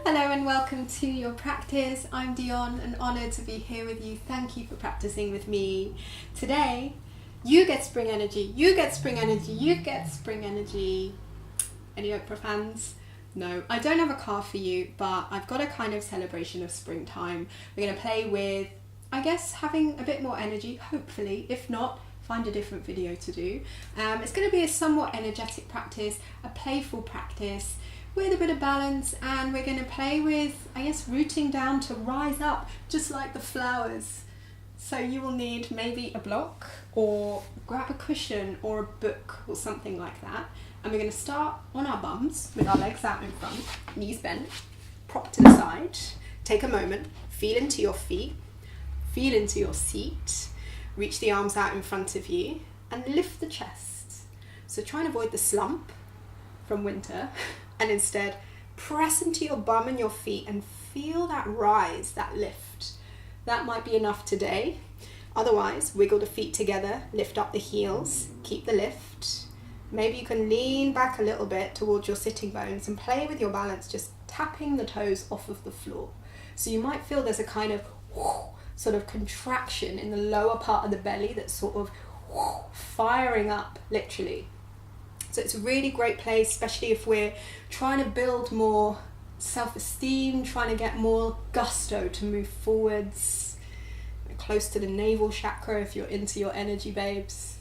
Hello and welcome to your practice. I'm Dionne and honoured to be here with you. Thank you for practicing with me. Today, you get spring energy, you get spring energy, you get spring energy. Any Oprah fans? No, I don't have a card for you, but I've got a kind of celebration of springtime. We're going to play with, I guess, having a bit more energy, hopefully. If not, find a different video to do. It's going to be a somewhat energetic practice, a playful practice, with a bit of balance, and we're going to play with, I guess, rooting down to rise up, just like the flowers. So you will need maybe a block, or grab a cushion, or a book, or something like that. And we're going to start on our bums, with our legs out in front, knees bent, prop to the side. Take a moment, feel into your feet, feel into your seat, reach the arms out in front of you, and lift the chest. So try and avoid the slump from winter, and instead press into your bum and your feet and feel that rise, that lift. That might be enough today. Otherwise, wiggle the feet together, lift up the heels, keep the lift. Maybe you can lean back a little bit towards your sitting bones and play with your balance, just tapping the toes off of the floor. So you might feel there's a kind of sort of contraction in the lower part of the belly that's sort of firing up, literally. So it's a really great place, especially if we're trying to build more self-esteem, trying to get more gusto to move forwards, close to the navel chakra if you're into your energy, babes.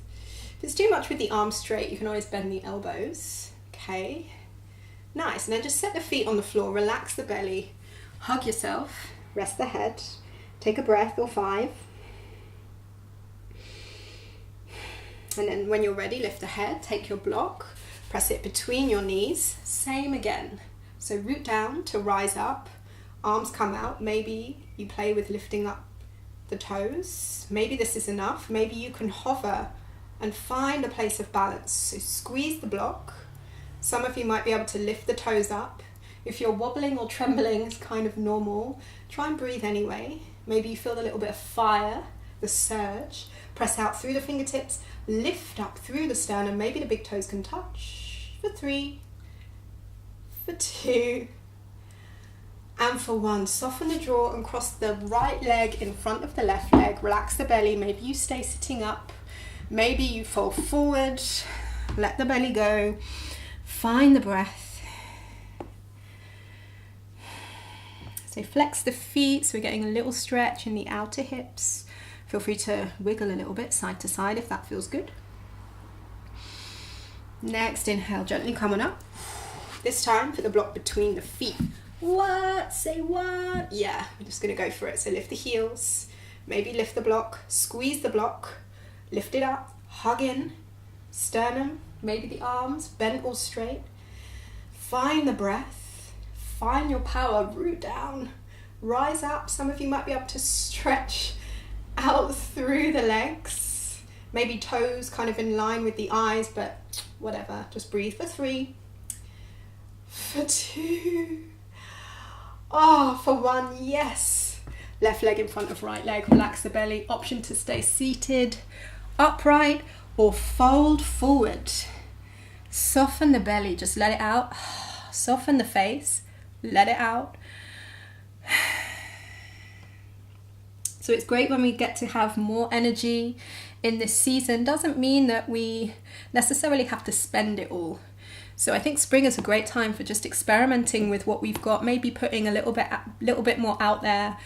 If it's too much with the arms straight, you can always bend the elbows. Okay, nice. And then just set the feet on the floor, relax the belly, hug yourself, rest the head, take a breath or 5. And then when you're ready, lift the head, take your block, press it between your knees, same again. So root down to rise up, arms come out. Maybe you play with lifting up the toes. Maybe this is enough. Maybe you can hover and find a place of balance. So squeeze the block. Some of you might be able to lift the toes up. If you're wobbling or trembling, it's kind of normal. Try and breathe anyway. Maybe you feel a little bit of fire, the surge. Press out through the fingertips, lift up through the sternum. Maybe the big toes can touch. For 3, for 2, and for 1. Soften the jaw and cross the right leg in front of the left leg. Relax the belly. Maybe you stay sitting up. Maybe you fold forward. Let the belly go. Find the breath. So flex the feet, so we're getting a little stretch in the outer hips. Feel free to wiggle a little bit side to side if that feels good. Next, inhale, gently come on up. This time, put the block between the feet. What? Say what? Yeah, we're just going to go for it. So lift the heels, maybe lift the block, squeeze the block, lift it up, hug in, sternum, maybe the arms, bent or straight. Find the breath, find your power, root down, rise up. Some of you might be able to stretch out through the legs, maybe toes kind of in line with the eyes, but whatever, just breathe. For 3, for 2, for 1, yes. Left leg in front of right leg, relax the belly. Option to stay seated, upright, or fold forward. Soften the belly, just let it out. Soften the face, let it out. So it's great when we get to have more energy in this season. Doesn't mean that we necessarily have to spend it all. So I think spring is a great time for just experimenting with what we've got, maybe putting a little bit more out there,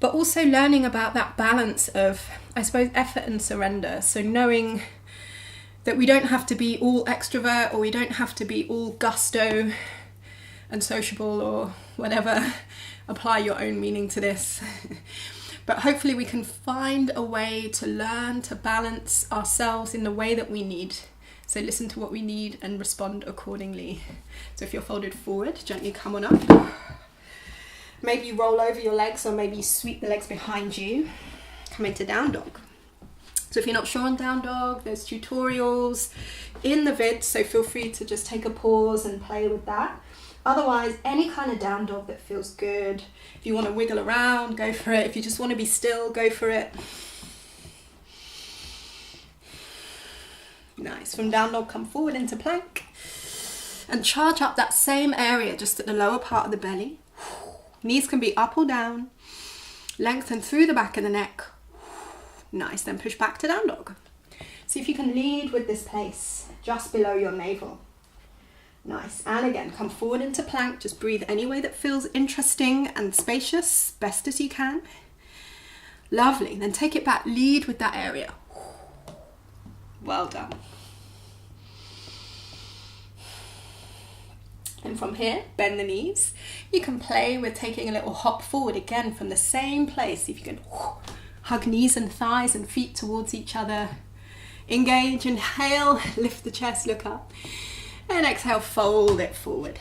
but also learning about that balance of, I suppose, effort and surrender. So knowing that we don't have to be all extrovert, or we don't have to be all gusto and sociable, or whatever. Apply your own meaning to this. But hopefully we can find a way to learn to balance ourselves in the way that we need. So listen to what we need and respond accordingly. So if you're folded forward, gently come on up. Maybe you roll over your legs, or maybe you sweep the legs behind you. Come into down dog. So if you're not sure on down dog, there's tutorials in the vid, so feel free to just take a pause and play with that. Otherwise, any kind of down dog that feels good. If you want to wiggle around, go for it. If you just want to be still, go for it. Nice. From down dog, come forward into plank. And charge up that same area, just at the lower part of the belly. Knees can be up or down. Lengthen through the back of the neck. Nice, then push back to down dog. See if you can lead with this place, just below your navel. Nice, and again, come forward into plank. Just breathe any way that feels interesting and spacious, best as you can. Lovely, then take it back, lead with that area. Well done. And from here, bend the knees. You can play with taking a little hop forward again from the same place. See if you can hug knees and thighs and feet towards each other. Engage, inhale, lift the chest, look up. And exhale, fold it forward.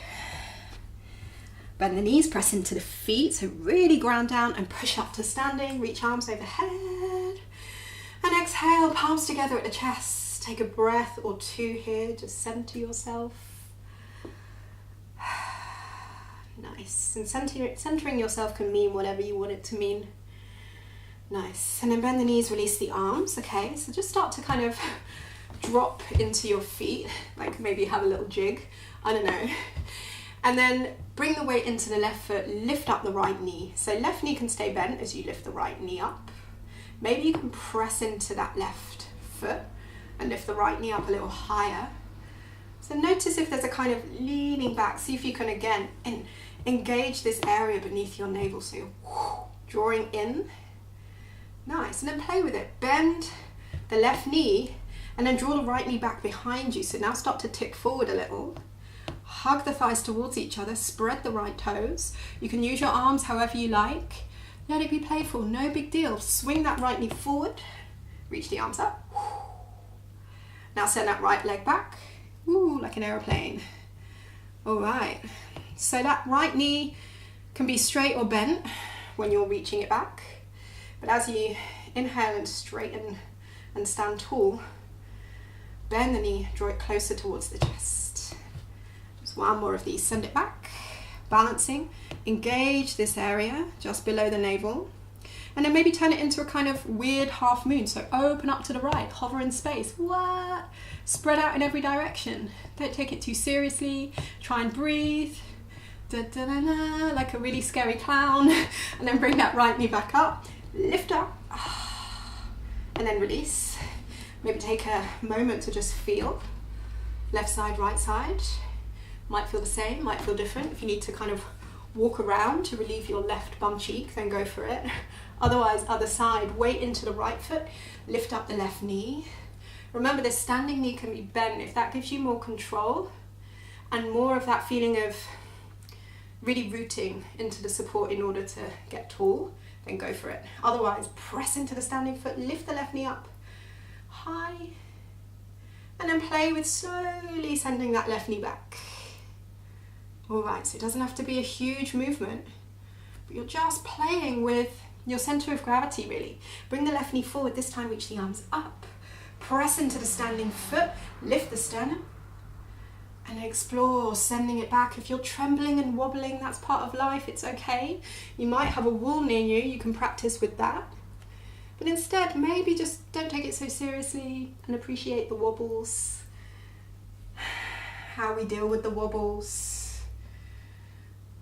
Bend the knees, press into the feet. So really ground down and push up to standing. Reach arms overhead. And exhale, palms together at the chest. Take a breath or two here. Just center yourself. Nice. And centering yourself can mean whatever you want it to mean. Nice. And then bend the knees, release the arms. Okay, so just start to kind of drop into your feet, like maybe have a little jig, I don't know. And then bring the weight into the left foot, lift up the right knee. So left knee can stay bent as you lift the right knee up. Maybe you can press into that left foot and lift the right knee up a little higher. So notice if there's a kind of leaning back. See if you can again engage this area beneath your navel. So you're drawing in. Nice, and then play with it. Bend the left knee and then draw the right knee back behind you. So now start to tick forward a little. Hug the thighs towards each other, spread the right toes. You can use your arms however you like. Let it be playful, no big deal. Swing that right knee forward, reach the arms up. Now send that right leg back, like an aeroplane. All right, so that right knee can be straight or bent when you're reaching it back. But as you inhale and straighten and stand tall, bend the knee, draw it closer towards the chest. Just one more of these, send it back, balancing, engage this area just below the navel, and then maybe turn it into a kind of weird half moon. So open up to the right, hover in space, what? Spread out in every direction. Don't take it too seriously, try and breathe, da-da-da-da, like a really scary clown, and then bring that right knee back up, lift up, and then release. Maybe take a moment to just feel. Left side, right side. Might feel the same, might feel different. If you need to kind of walk around to relieve your left bum cheek, then go for it. Otherwise, other side, weight into the right foot, lift up the left knee. Remember, this standing knee can be bent. If that gives you more control and more of that feeling of really rooting into the support in order to get tall, then go for it. Otherwise, press into the standing foot, lift the left knee up high, and then play with slowly sending that left knee back. All right, so it doesn't have to be a huge movement, but you're just playing with your center of gravity, really. Bring the left knee forward, this time reach the arms up, press into the standing foot, lift the sternum, and explore sending it back. If you're trembling and wobbling, that's part of life, it's okay. You might have a wall near you, you can practice with that. But instead, maybe just don't take it so seriously and appreciate the wobbles, how we deal with the wobbles.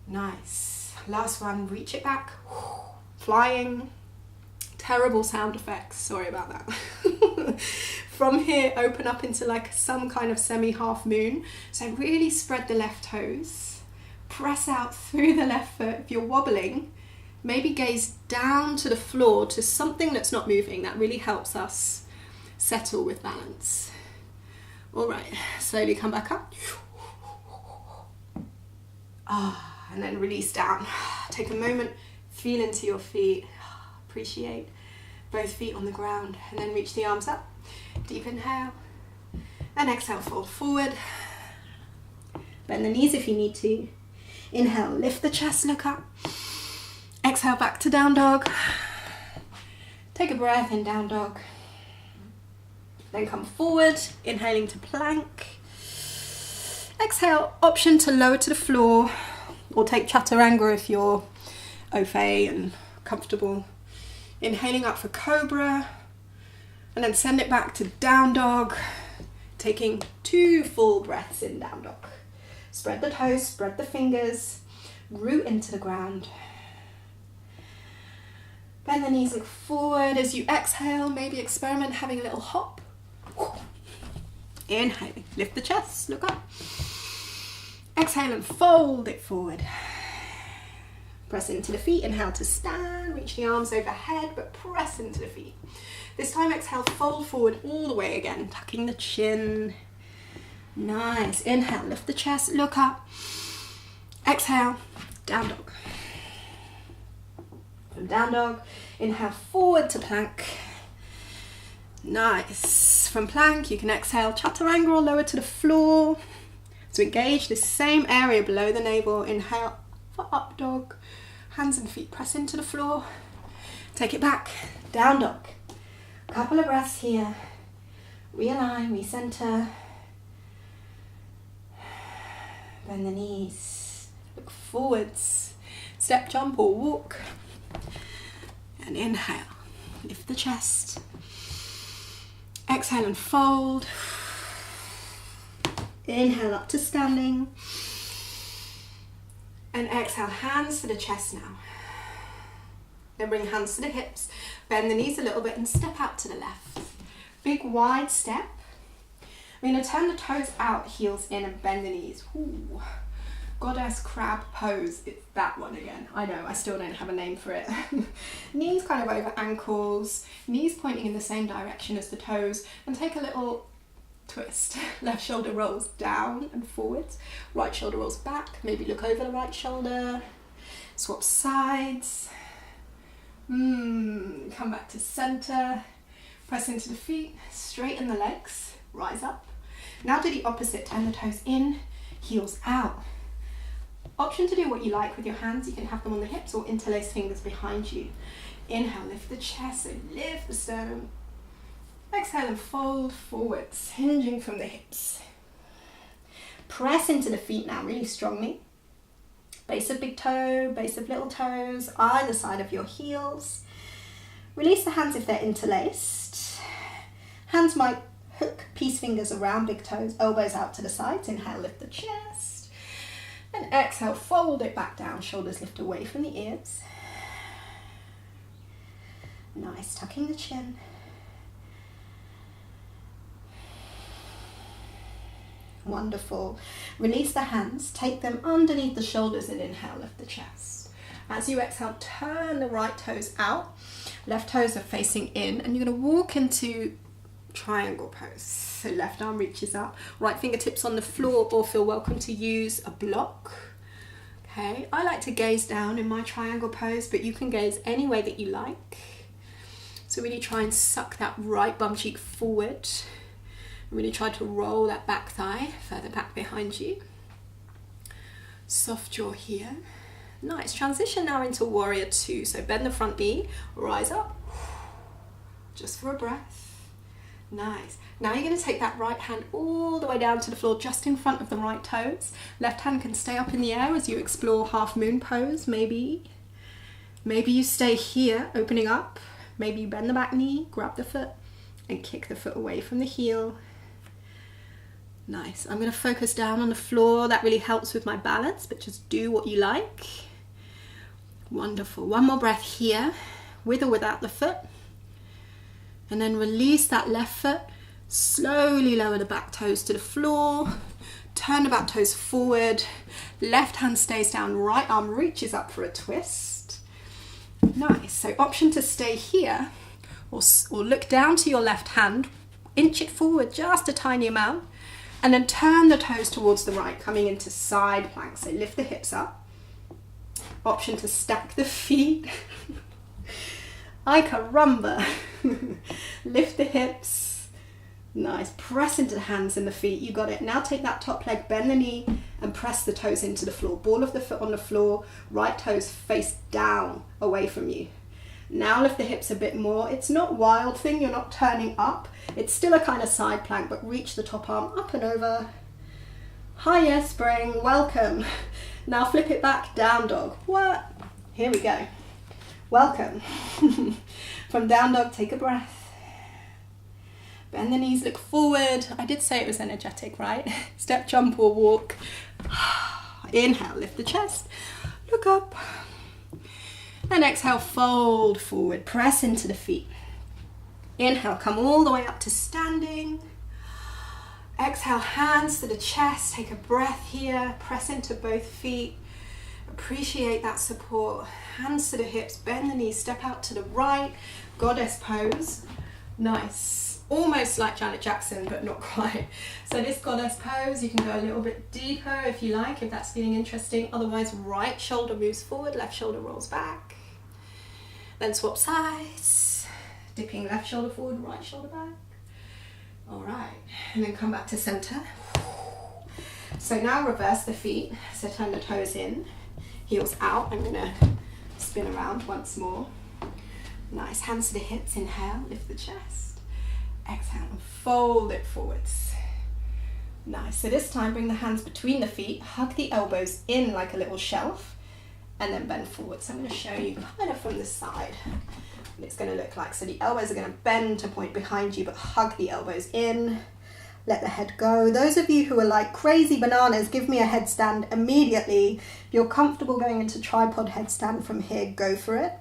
Nice. Last one, reach it back, flying. Terrible sound effects, sorry about that. From here, open up into like some kind of semi-half moon. So really spread the left toes, press out through the left foot. If you're wobbling, maybe gaze down to the floor, to something that's not moving. That really helps us settle with balance. All right, slowly come back up. And then release down. Take a moment, feel into your feet. Appreciate both feet on the ground, and then reach the arms up. Deep inhale, and exhale, fold forward. Bend the knees if you need to. Inhale, lift the chest, look up. Exhale, back to down dog. Take a breath in down dog. Then come forward, inhaling to plank. Exhale, option to lower to the floor, or take chaturanga if you're au fait and comfortable. Inhaling up for cobra, and then send it back to down dog, taking 2 full breaths in down dog. Spread the toes, spread the fingers, root into the ground, Bend the knees, look forward. As you exhale, maybe experiment having a little hop. Inhaling, lift the chest, look up. Exhale and fold it forward. Press into the feet, inhale to stand, reach the arms overhead, but press into the feet. This time exhale, fold forward all the way again, tucking the chin. Nice, inhale, lift the chest, look up. Exhale, down dog. From down dog, inhale forward to plank. Nice. From plank, you can exhale chaturanga or lower to the floor. So engage this same area below the navel. Inhale for up dog. Hands and feet press into the floor. Take it back, down dog. Couple of breaths here. Realign, recenter. Bend the knees. Look forwards. Step, jump or walk. And inhale. Lift the chest. Exhale and fold. Inhale up to standing. And exhale, hands to the chest now. Then bring hands to the hips. Bend the knees a little bit and step out to the left. Big wide step. We're going to turn the toes out, heels in, and bend the knees. Ooh. Goddess crab pose. It's that one again. I know, I still don't have a name for it. Knees kind of over ankles. Knees pointing in the same direction as the toes. And take a little twist. Left shoulder rolls down and forwards. Right shoulder rolls back. Maybe look over the right shoulder. Swap sides. Come back to center. Press into the feet. Straighten the legs. Rise up. Now do the opposite. Turn the toes in. Heels out. Option to do what you like with your hands. You can have them on the hips or interlace fingers behind you. Inhale, lift the chest, so lift the sternum. Exhale and fold forwards, hinging from the hips. Press into the feet now really strongly. Base of big toe, base of little toes, either side of your heels. Release the hands if they're interlaced. Hands might hook peace fingers around big toes, elbows out to the sides. Inhale, lift the chest. And exhale, fold it back down, shoulders lift away from the ears. Nice, tucking the chin. Wonderful. Release the hands, take them underneath the shoulders and inhale, lift the chest. As you exhale, turn the right toes out. Left toes are facing in and you're going to walk into triangle pose. So left arm reaches up, right fingertips on the floor, or feel welcome to use a block. Okay, I like to gaze down in my triangle pose, but you can gaze any way that you like. So really try and suck that right bum cheek forward. Really try to roll that back thigh further back behind you. Soft jaw here. Nice. Transition now into warrior two. So bend the front knee, rise up. Just for a breath. Nice. Now you're going to take that right hand all the way down to the floor just in front of the right toes. Left hand can stay up in the air as you explore half moon pose, maybe. Maybe you stay here, opening up. Maybe you bend the back knee, grab the foot, and kick the foot away from the heel. Nice. I'm going to focus down on the floor. That really helps with my balance, but just do what you like. Wonderful. One more breath here, with or without the foot. And then release that left foot. Slowly lower the back toes to the floor. Turn the back toes forward. Left hand stays down, right arm reaches up for a twist. Nice. So option to stay here or look down to your left hand. Inch it forward just a tiny amount. And then turn the toes towards the right, coming into side plank. So lift the hips up. Option to stack the feet. Ay caramba. Lift the hips. Nice. Press into the hands and the feet. You got it. Now take that top leg, bend the knee and press the toes into the floor. Ball of the foot on the floor. Right toes face down away from you. Now lift the hips a bit more. It's not wild thing. You're not turning up. It's still a kind of side plank, but reach the top arm up and over. Hiya spring. Welcome. Now flip it back. Down dog. What? Here we go. Welcome. From down dog, take a breath. Bend the knees, look forward. I did say it was energetic, right? Step, jump or walk. Inhale, lift the chest. Look up. And exhale, fold forward, press into the feet. Inhale, come all the way up to standing. Exhale, hands to the chest, take a breath here, press into both feet. Appreciate that support. Hands to the hips, bend the knees, step out to the right, goddess pose. Nice. Almost like Janet Jackson, but not quite. So this goddess pose, you can go a little bit deeper if you like, if that's feeling interesting. Otherwise, right shoulder moves forward, left shoulder rolls back. Then swap sides. Dipping left shoulder forward, right shoulder back. All right, and then come back to center. So now reverse the feet. So turn the toes in, heels out. I'm gonna spin around once more. Nice, hands to the hips, inhale, lift the chest. Exhale, and fold it forwards. Nice, so this time bring the hands between the feet, hug the elbows in like a little shelf, and then bend forward. So I'm gonna show you kind of from the side what it's gonna look like. So the elbows are gonna bend to point behind you, but hug the elbows in, let the head go. Those of you who are like crazy bananas, give me a headstand immediately. If you're comfortable going into tripod headstand from here, go for it.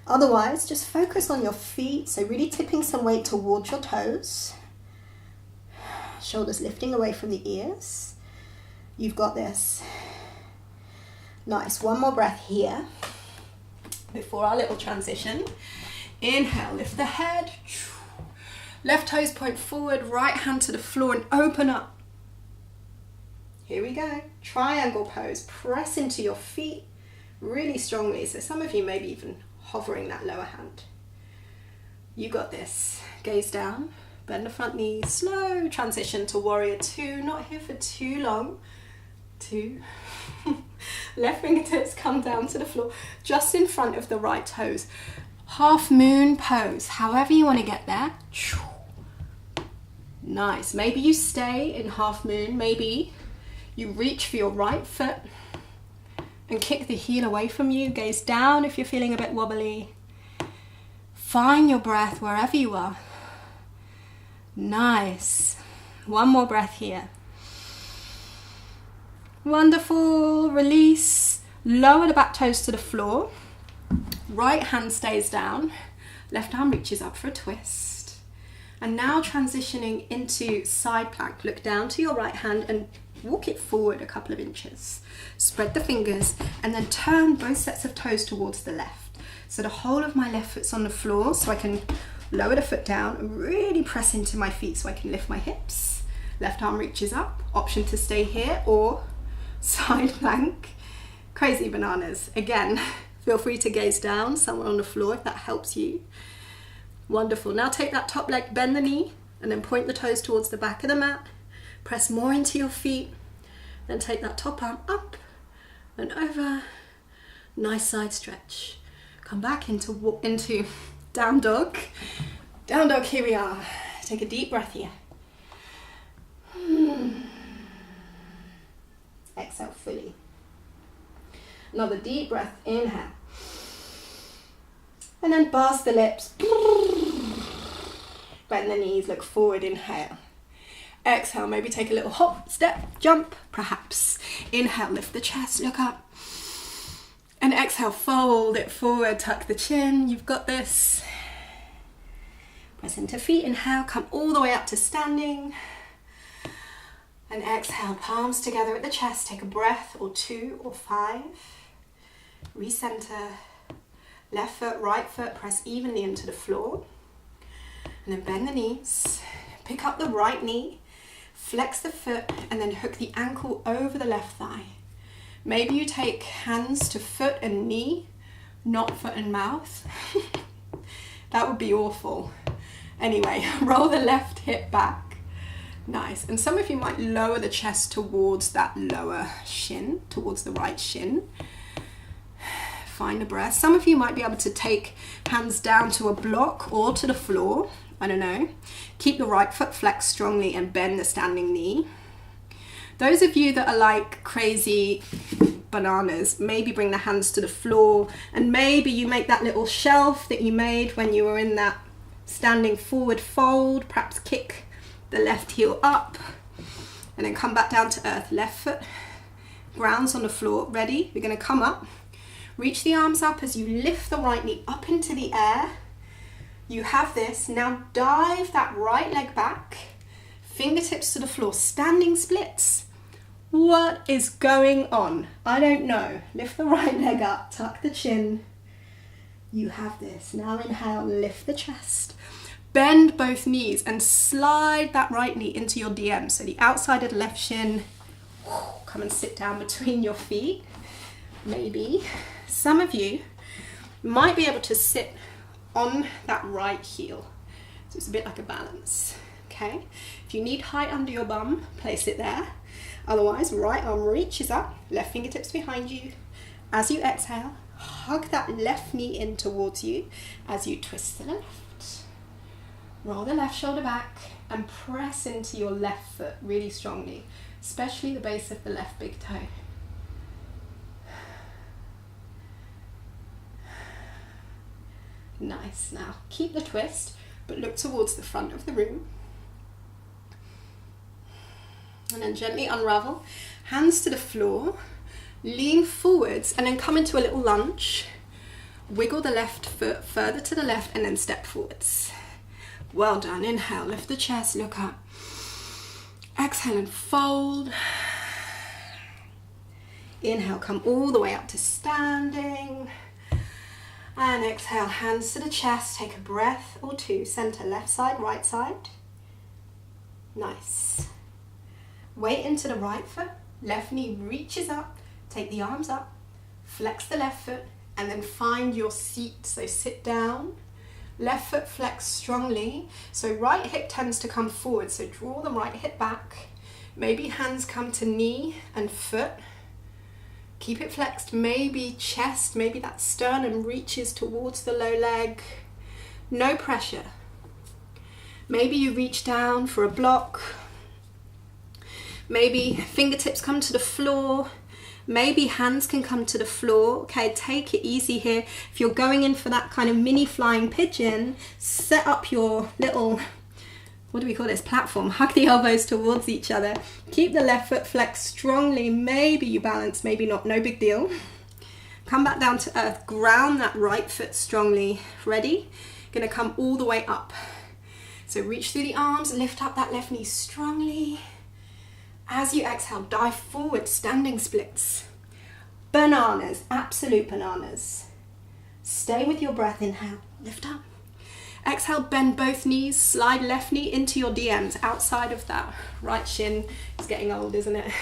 Otherwise, just focus on your feet. So really tipping some weight towards your toes. Shoulders lifting away from the ears. You've got this. Nice, one more breath here before our little transition. Inhale, lift the head. Left toes point forward, right hand to the floor and open up. Here we go. Triangle pose. Press into your feet really strongly. So some of you maybe even hovering that lower hand. You got this. Gaze down, bend the front knee, slow transition to warrior two. Not here for too long. Two. Left fingertips come down to the floor, just in front of the right toes. Half moon pose, however you want to get there. Nice. Maybe you stay in half moon. Maybe you reach for your right foot and kick the heel away from you. Gaze down if you're feeling a bit wobbly. Find your breath wherever you are. Nice. One more breath here. Wonderful. Release. Lower the back toes to the floor. Right hand stays down. Left arm reaches up for a twist. And now transitioning into side plank. Look down to your right hand and walk it forward a couple of inches. Spread the fingers and then turn both sets of toes towards the left. So the whole of my left foot's on the floor, so I can lower the foot down and really press into my feet so I can lift my hips. Left arm reaches up. Option to stay here or side plank. Crazy bananas. Again, feel free to gaze down, somewhere on the floor if that helps you. Wonderful. Now take that top leg, bend the knee, and then point the toes towards the back of the mat. Press more into your feet. Then take that top arm up and over. Nice side stretch. Come back into down dog. Down dog, here we are. Take a deep breath here. Exhale fully. Another deep breath, inhale. And then bars the lips. Bend the knees, look forward, inhale. Exhale, maybe take a little hop, step, jump, perhaps. Inhale, lift the chest, look up. And exhale, fold it forward, tuck the chin. You've got this. Press into feet, inhale, come all the way up to standing. And exhale, palms together at the chest. Take a breath or two or five. Recenter. Left foot, right foot, press evenly into the floor. And then bend the knees. Pick up the right knee. Flex the foot and then hook the ankle over the left thigh. Maybe you take hands to foot and knee, not foot and mouth. That would be awful. Anyway, roll the left hip back. Nice. And some of you might lower the chest towards that lower shin, towards the right shin. Find a breath. Some of you might be able to take hands down to a block or to the floor. I don't know. Keep the right foot flexed strongly and bend the standing knee. Those of you that are like crazy bananas, maybe bring the hands to the floor and maybe you make that little shelf that you made when you were in that standing forward fold. Perhaps kick the left heel up and then come back down to earth. Left foot grounds on the floor. Ready? We're going to come up. Reach the arms up as you lift the right knee up into the air. You have this. Now dive that right leg back. Fingertips to the floor, standing splits. What is going on? I don't know. Lift the right leg up, tuck the chin. You have this. Now inhale, lift the chest. Bend both knees and slide that right knee into your DM. So the outside of the left shin. Come and sit down between your feet. Maybe some of you might be able to sit on that right heel. So it's a bit like a balance. Okay, if you need height under your bum, place it there. Otherwise, right arm reaches up, left fingertips behind you. As you exhale, hug that left knee in towards you as you twist to the left. Roll the left shoulder back and press into your left foot really strongly, especially the base of the left big toe. Nice. Now keep the twist, but look towards the front of the room. And then gently unravel, hands to the floor, lean forwards and then come into a little lunge. Wiggle the left foot further to the left and then step forwards. Well done. Inhale, lift the chest, look up. Exhale and fold. Inhale, come all the way up to standing. And exhale, hands to the chest, take a breath or two. Center, left side, right side. Nice. Weight into the right foot, left knee reaches up, take the arms up, flex the left foot, and then find your seat. So sit down, left foot flex strongly. So right hip tends to come forward, so draw the right hip back. Maybe hands come to knee and foot. Keep it flexed, maybe chest, maybe that sternum reaches towards the low leg. No pressure. Maybe you reach down for a block. Maybe fingertips come to the floor. Maybe hands can come to the floor. Okay, take it easy here. If you're going in for that kind of mini flying pigeon, set up your little, what do we call this, platform. Hug the elbows towards each other. Keep the left foot flexed strongly. Maybe you balance, maybe not, no big deal. Come back down to earth. Ground that right foot strongly. Ready? Gonna come all the way up. So reach through the arms, lift up that left knee strongly. As you exhale, dive forward, standing splits. Bananas, absolute bananas. Stay with your breath, inhale, lift up. Exhale, bend both knees, slide left knee into your DMs, outside of that right shin. It's getting old, isn't it?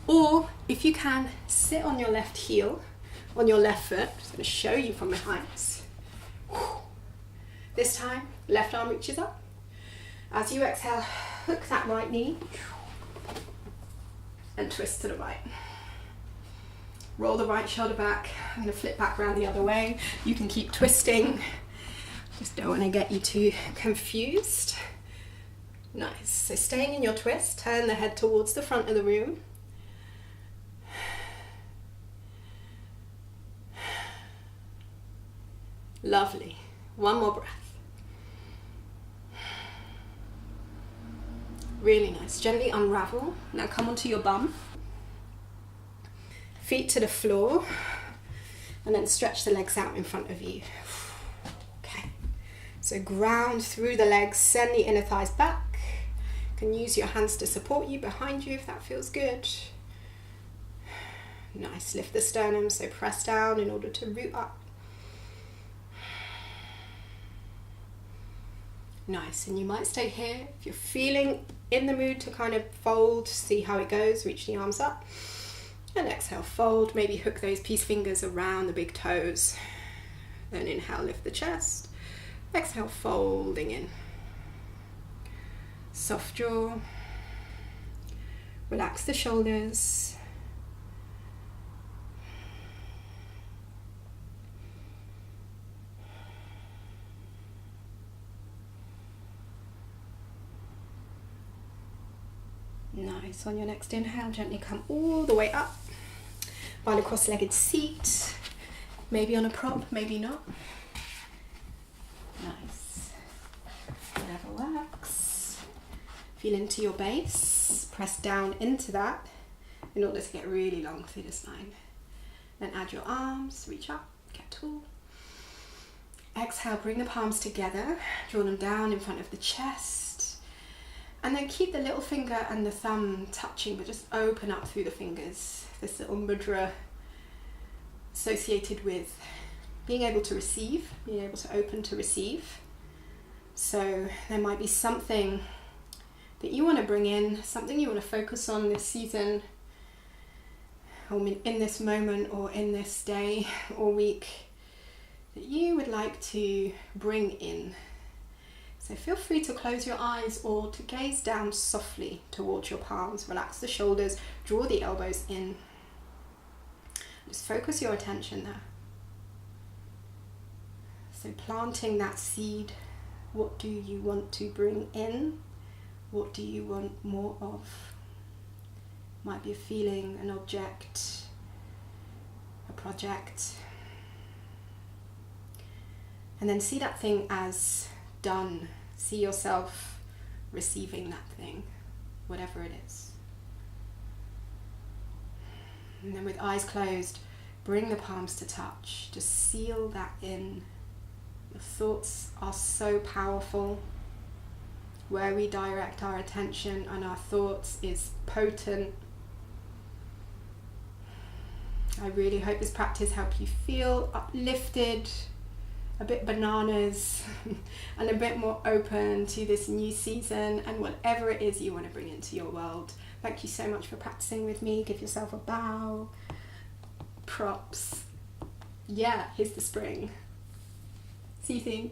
Or, if you can, sit on your left heel, on your left foot. I'm just going to show you from behind. This time, left arm reaches up. As you exhale, hook that right knee and twist to the right. Roll the right shoulder back. I'm going to flip back around the other way. You can keep twisting. Just don't want to get you too confused. Nice. So staying in your twist, turn the head towards the front of the room. Lovely. One more breath. Really nice. Gently unravel. Now come onto your bum. Feet to the floor. And then stretch the legs out in front of you. Okay. So ground through the legs. Send the inner thighs back. You can use your hands to support you behind you if that feels good. Nice. Lift the sternum. So press down in order to root up. Nice. And you might stay here. If you're feeling in the mood to kind of fold, see how it goes, reach the arms up. And exhale, fold. Maybe hook those peace fingers around the big toes. Then inhale, lift the chest. Exhale, folding in. Soft jaw. Relax the shoulders. Nice. On your next inhale, gently come all the way up. Find a cross-legged seat. Maybe on a prop, maybe not. Nice. Whatever works. Feel into your base. Press down into that in order to get really long through the spine. Then add your arms, reach up, get tall. Exhale, bring the palms together, draw them down in front of the chest. And then keep the little finger and the thumb touching, but just open up through the fingers. This little mudra associated with being able to receive, being able to open to receive. So there might be something that you want to bring in, something you want to focus on this season, or in this moment, or in this day or week, that you would like to bring in. So feel free to close your eyes or to gaze down softly towards your palms. Relax the shoulders, draw the elbows in. Just focus your attention there. So planting that seed. What do you want to bring in? What do you want more of? Might be a feeling, an object, a project. And then see that thing as done. See yourself receiving that thing, whatever it is. And then with eyes closed, bring the palms to touch. Just seal that in. Your thoughts are so powerful. Where we direct our attention and our thoughts is potent. I really hope this practice helped you feel uplifted, a bit bananas, and a bit more open to this new season and whatever it is you want to bring into your world. Thank you so much for practicing with me. Give yourself a bow. Props. Yeah, here's the spring. See you soon.